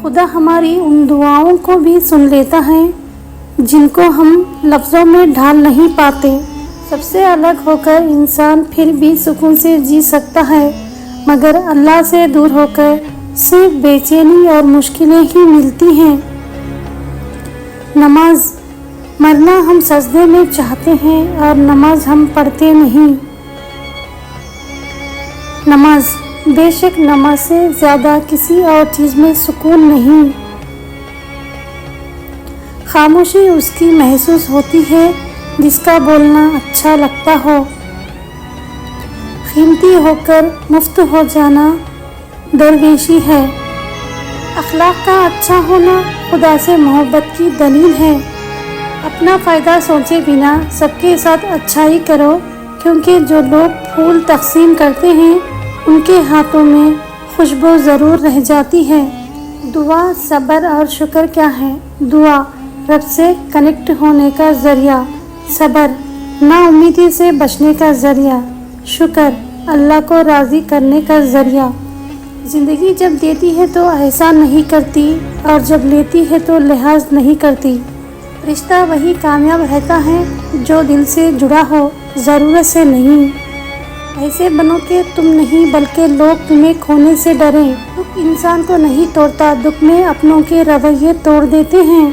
خدا ہماری ان دعاؤں کو بھی سن لیتا ہے جن کو ہم لفظوں میں ڈھال نہیں پاتے۔ سب سے الگ ہو کر انسان پھر بھی سکون سے جی سکتا ہے، مگر اللہ سے دور ہو کر صرف بے چینی اور مشکلیں ہی ملتی ہیں۔ نماز۔ مرنا ہم سجدے میں چاہتے ہیں اور نماز ہم پڑھتے نہیں۔ نماز۔ بے شک نماز سے زیادہ کسی اور چیز میں سکون نہیں۔ خاموشی اس کی محسوس ہوتی ہے جس کا بولنا اچھا لگتا ہو۔ قیمتی ہو کر مفت ہو جانا درویشی ہے۔ اخلاق کا اچھا ہونا خدا سے محبت کی دلیل ہے۔ اپنا فائدہ سوچے بنا سب کے ساتھ اچھائی کرو، کیونکہ جو لوگ پھول تقسیم کرتے ہیں ان کے ہاتھوں میں خوشبو ضرور رہ جاتی ہے۔ دعا، صبر اور شکر کیا ہے؟ دعا رب سے کنیکٹ ہونے کا ذریعہ، صبر نا امیدی سے بچنے کا ذریعہ، شکر اللہ کو راضی کرنے کا ذریعہ۔ زندگی جب دیتی ہے تو احسان نہیں کرتی، اور جب لیتی ہے تو لحاظ نہیں کرتی۔ رشتہ وہی کامیاب رہتا ہے جو دل سے جڑا ہو، ضرورت سے نہیں۔ ایسے بنو کہ تم نہیں بلکہ لوگ تمہیں کھونے سے ڈریں۔ دکھ انسان کو نہیں توڑتا، دکھ میں اپنوں کے رویے توڑ دیتے ہیں۔